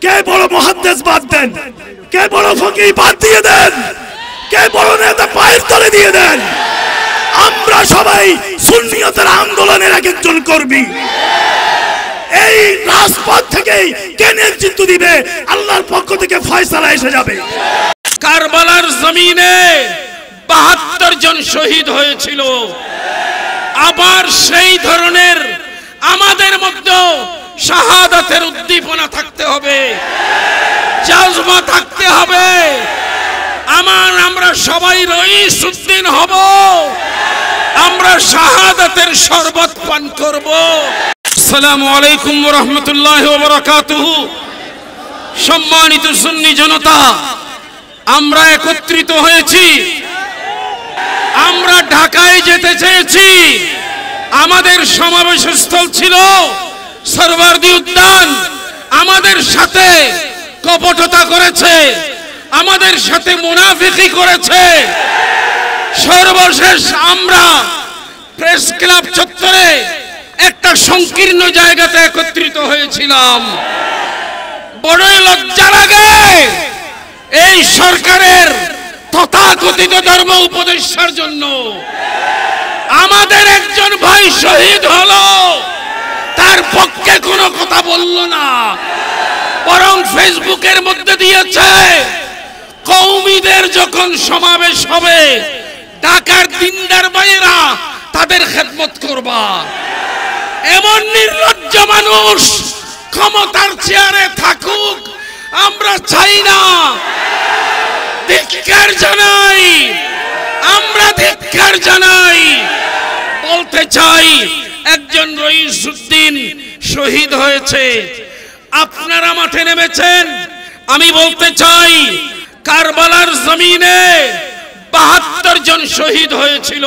কে বড় মুহাদ্দিস বাদ দেন, কে বড় ফকিহ বাদ দিয়ে দেন, কে বড় নেতা পায়ের তলে দিয়ে দেন। আমরা সবাই সুন্নিয়তের আন্দোলনের এক একজন কর্মী। এই রাজপথ থেকেই কে নেতৃত্ব দিবে, আল্লাহর পক্ষ থেকে ফয়সালা এসে যাবে। কারবালার জমিনে ৭২ জন শহীদ হয়েছিল। আবার সেই ধরনের আমাদের মধ্যে শাহাদাতের উদ্দীপনা থাকতে হবে, জাজবা থাকতে হবে। আমরা সবাই রইসুদ্দিন হব, আমরা শাহাদাতের শরবত পান করব। আসসালামু আলাইকুম ওয়া রাহমাতুল্লাহি ওয়া বারাকাতুহু। সম্মানিত সুন্নি জনতা, আমরা একত্রিত হয়েছি, আমরা ঢাকায় যেতে চেয়েছি। আমাদের সমাবেশ স্থল ছিল সরওয়ার্দী উদ্যান। আমাদের সাথে কপটতা করেছে, আমাদের সাথে মুনাফিকি করেছে। সর্বশেষ আমরা প্রেস ক্লাব চত্বরে একটা সংকীর্ণ জায়গাতে একত্রিত হয়েছিলাম। বড়ই লজ্জা লাগে এই সরকারের তথাকথিত ধর্ম উপদেষ্টার জন্য। আমাদের একজন ভাই শহীদ হলো, তার পক্ষে কোনো কথা বলল না, বরং ফেসবুকের মধ্যে দিয়েছে কওমিদের যখন সমাবেশ হবে ঢাকার দিনদার ভাইয়েরা তাদের খেদমত করবা। এমন নির্লজ্জ মানুষ ক্ষমতার চেয়ারে থাকুক আমরা চাই না। ধিক্কার জানাই, আমরা ধিক্কার জানাই। বলতে চাই, একজন রইসুদ্দিন শহীদ হয়েছে, আপনারা মাঠে নেমেছেন। আমি বলতে চাই, কারবালার জমিনে ৭২ জন শহীদ হয়েছিল।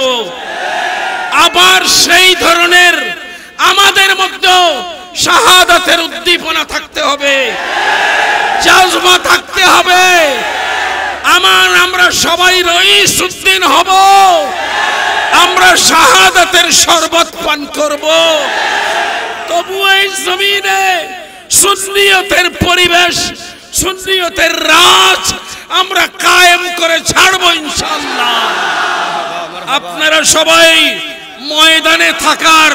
আবার সেই ধরনের আমাদের মধ্যে শাহাদাতের উদ্দীপনা থাকতে হবে, জাজবা থাকতে হবে। আমরা সবাই রইসুদ্দিন হব, আমরা শাহাদাতের শরবত পান করব। তবু এই জমিনে সুন্নিয়তের পরিবেশ, সুন্নিয়তের রাজ আমরা কায়েম করে ছাড়ব ইনশাআল্লাহ। আপনারা সবাই ময়দানে থাকার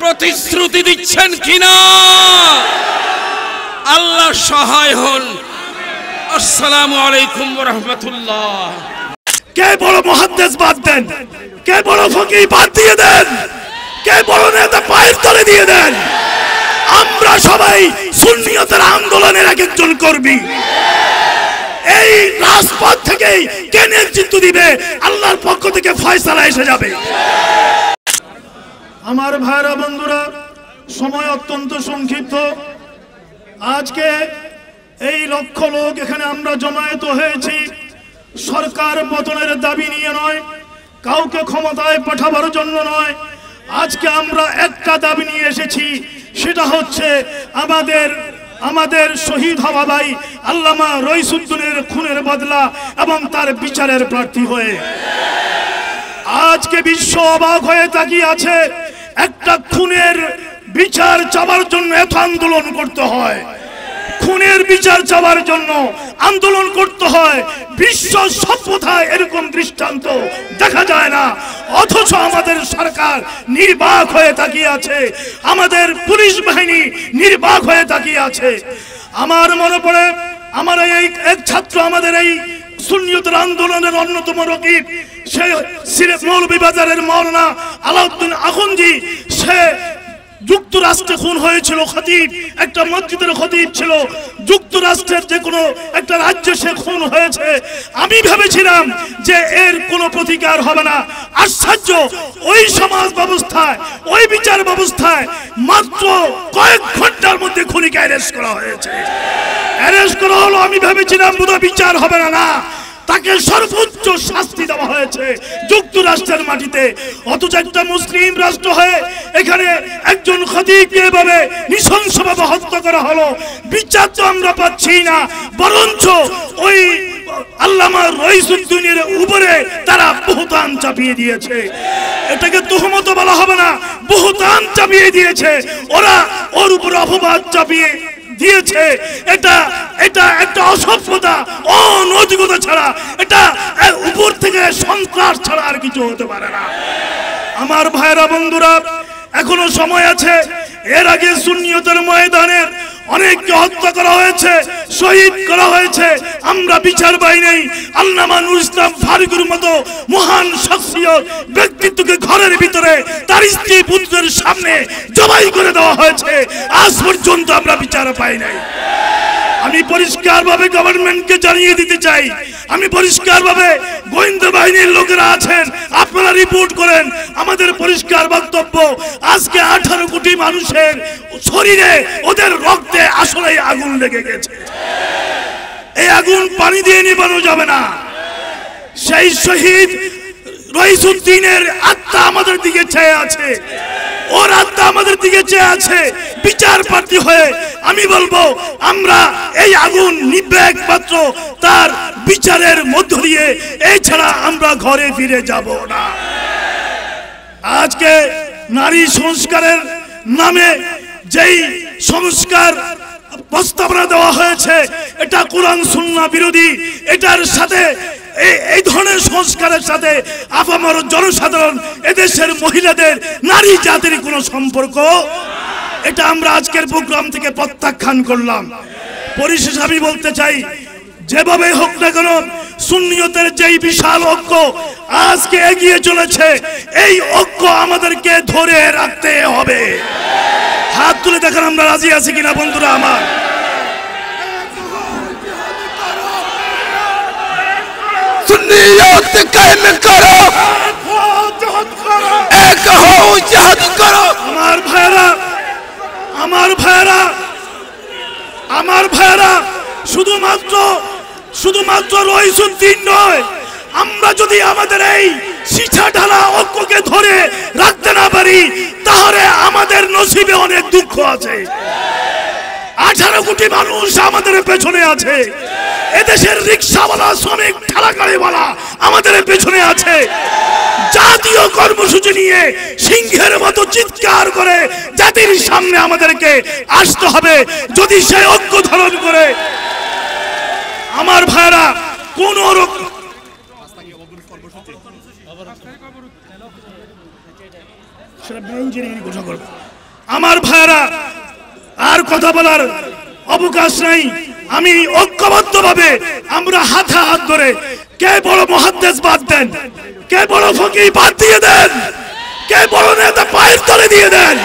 প্রতিশ্রুতি দিচ্ছেন কিনা? আল্লাহ সহায় হন। আসসালামু আলাইকুম ওয়া রাহমাতুল্লাহ। কে বড় মুহাদ্দিস বাদ দেন, কে বড় ফকিহ বাদ দিয়ে দেন, কে বড় নেতা পায়ের তলে দিয়ে দেন। আমরা সবাই সুন্নিয়তের আন্দোলনের এক একজন কর্মী। এই রাজপথ থেকেই কে নেতৃত্ব দিবে, আল্লাহর পক্ষ থেকে ফয়সালা এসে যাবে। আমার ভাইরা বন্ধুরা, সময় অত্যন্ত সংক্ষিপ্ত। আজকে এই লক্ষ লোক এখানে আমরা জমায়েত হয়েছি সরকার পতনের দাবি নিয়ে নয়, কাউকে ক্ষমতায় পাঠাবার জন্য নয়। আজকে আমরা একটা দাবি নিয়ে এসেছি, সেটা হচ্ছে আমাদের শহীদ হওয়া ভাই আল্লামা রইসুদ্দিনের খুনের বদলা এবং তার বিচারের প্রার্থী হয়ে। আজকে বিশ্ব অবাক হয়ে তাকিয়ে আছে। একটা খুনের বিচার চাওয়ার জন্য এত আন্দোলন করতে হয়, খুনের বিচার চাওয়ার জন্য আন্দোলন করতে হয়। বিশ্ব সভ্যতায় এরকম দৃষ্টান্ত দেখা যায় না। অথচ আমাদের সরকার নির্বাক হয়ে তাকিয়ে আছে, আমাদের পুলিশ বাহিনী নির্বাক হয়ে তাকিয়ে আছে। আমার মনে পড়ে, আমার এই এক ছাত্র, আমাদের এই সুন্নিয়তের আন্দোলনের অন্যতম রকিব, সে সিলেট মৌলভীবাজারের মাওলানা আলাউদ্দিন আখুন্দি, সে যুক্তরাষ্ট্রে খুন হয়েছিল। খতিব, একটা মসজিদের খতিব ছিল। যুক্তরাষ্ট্রের যে কোনো একটা রাজ্যে সে খুন হয়েছে। আমি ভেবেছিলাম যে এর কোনো প্রতিকার হবে না। আশ্চর্য, ওই সমাজ ব্যবস্থায়, ওই বিচার ব্যবস্থায় মাত্র কয়েক ঘন্টার মধ্যে খুনিকে অ্যারেস্ট করা হয়েছে। অ্যারেস্ট করা হলো, আমি ভেবেছিলাম বোধহয় বিচার হবে না। না, তাকে সর্বোচ্চ শাস্তি দেওয়া হয়েছে যুক্তরাষ্ট্রের মাটিতে। অথচ একটা মুসলিম রাষ্ট্র হয়ে এখানে একজন খতিবকে এভাবে নৃশংসভাবে হত্যা করা হলো। বিচার তো আমরা পাচ্ছি না, বরঞ্চ ওই আল্লামা রইসুদ্দিনের উপরে তারা বহুতান চাপিয়ে দিয়েছে। এটাকে তুহমত বলা হবে না, বহুতান চাপিয়ে দিয়েছে। ওরা ওর উপর অপবাদ চাপিয়ে দিয়েছে, এটা এটা একটা অসভ্যতা, অনৈতিকতা ছাড়া, এটা উপর থেকে সন্ত্রাস ছাড়া আর কিছু হতে পারে না। আমার ভাইরা বন্ধুরা, এখনো সময় আছে। এর আগে সুন্নিয়তের ময়দানের অনেককে হত্যা করা হয়েছে, শহীদ করা হয়েছে, আমরা বিচার পাই নাই। আল্লামা নুরুল ইসলাম ফারুকের মতো মহান শখসিয়ত ব্যক্তিত্বকে ঘরের ভিতরে তার স্ত্রী পুত্রের সামনে জবাই করে দেওয়া হয়েছে, আজ পর্যন্ত আমরা বিচার পাই নাই। আমি পরিষ্কারভাবে গভর্নমেন্টকে জানিয়ে দিতে চাই, আমি পরিষ্কারভাবে গোয়েন্দা বাহিনীর লোকেরা আছেন, আপনারা রিপোর্ট করেন। আমাদের পরিষ্কার বক্তব্য, আজকে 18 কোটি মানুষের শরীরে ওদের রক্তে আসলে আগুন লেগে গেছে। এই আগুন পানি দিয়ে নিভানো যাবে না। সেই শহীদ রইসুদ্দিনের আত্মা আমাদের দিকে চেয়ে আছে, ওর আত্মা আমাদের দিকে চেয়ে আছে। বিচার প্রার্থী হয়ে আমি বলবো, আমরা এই আগুন নিভবে একমাত্র তার বিচারের মধ্য দিয়ে, এছাড়া আমরা ঘরে ফিরে যাব না। আজকে নারী সংস্কারের নামে যেই সংস্কার প্রস্তাবনা দেওয়া হয়েছে, এটা কোরআন সুন্নাহ বিরোধী। এটার সাথে এই ধরনের সংস্কারের সাথে আপামর জনসাধারণ, এদেশের মহিলাদের, নারী জাতির কোনো সম্পর্ক, এটা আমরা আজকের প্রোগ্রাম থেকে প্রত্যাখ্যান করলাম। পরিশেষে আমি বলতে চাই, যেভাবে হোক না কেন সুন্নিয়তের যেই বিশাল ঐক্য আজকে এগিয়ে চলেছে, এই ঐক্য আমাদেরকে ধরে রাখতে হবে। হাত তুলে দেখেন আমরা রাজি আছি কিনা বন্ধুরা আমার। सुन्नियत कायम करो, एक हो जिहाद करो। আমার ভাইরা, আমার ভাইরা, আমার ভাইরা, শুধুমাত্র রইসুদ্দিন নয়, আমরা যদি আমাদের এই শিছা ঢালা ঐক্যকে ধরে রাখতে না পারি, তাহলে আমাদের নসিবে অনেক দুঃখ আছে। 18 কোটি মানুষ আমাদের পেছনে আছে, এদেশের রিক্সাওয়ালা, শ্রমিক, ঠেলাগাড়িওয়ালা আমাদের পেছনে আছে। জাতীয় কর্মসূচি নিয়ে সিংহের মতো চিৎকার করে জাতির সামনে আমাদেরকে আসতে হবে, যদি সেই ঐক্য ধারণ করে। আমার ভাইরা, কোন আমার ভাইরা, আর কথা বলার অবকাশ নাই। আমি ঐক্যবদ্ধভাবে আমরা হাতে হাত ধরে, কে বড় মুহাদ্দিস বাদ দেন, কে বড় ফকিহ বাদ দিয়ে দেন, কে বড় নেতা পায়ের তলে দিয়ে দেন,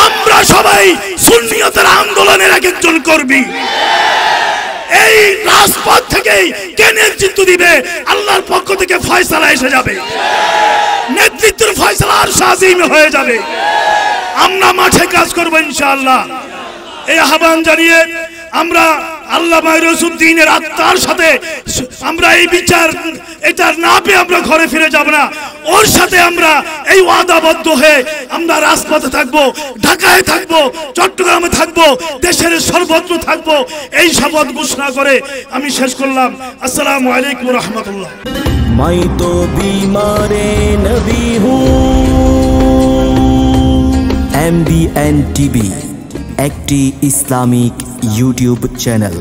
আমরা সবাই সুন্নিয়তের আন্দোলনের এক একজন কর্মী। এই রাজপথ থেকেই কে নেতৃত্ব দিবে, আল্লাহর পক্ষ থেকে ফয়সালা এসে যাবে, নেতৃত্বের ফয়সালা আর শাজিম হয়ে যাবে। আমরা মাঠে কাজ করব ইনশাআল্লাহ। এই আহ্বান জানিয়ে আমরা আল্লামা রইসুদ্দিনের আত্মার সাথে আমরা এই বিচার, এটা না পেয়ে আমরা ঘরে ফিরে যাব না। ওর সাথে আমরা এই ওয়াদাবদ্ধ হয়ে আমরা রাজপথে থাকবো, ঢাকায় থাকবো, চট্টগ্রামে থাকবো, দেশের সর্বত্র থাকবো। এই শপথ ঘোষণা করে আমি শেষ করলাম। আসসালামু আলাইকুম রহমতুল্লাহ। मैं तो बीमारे नबी हूँ। MBN TV একটি ইসলামিক ইউটিউব চ্যানেল।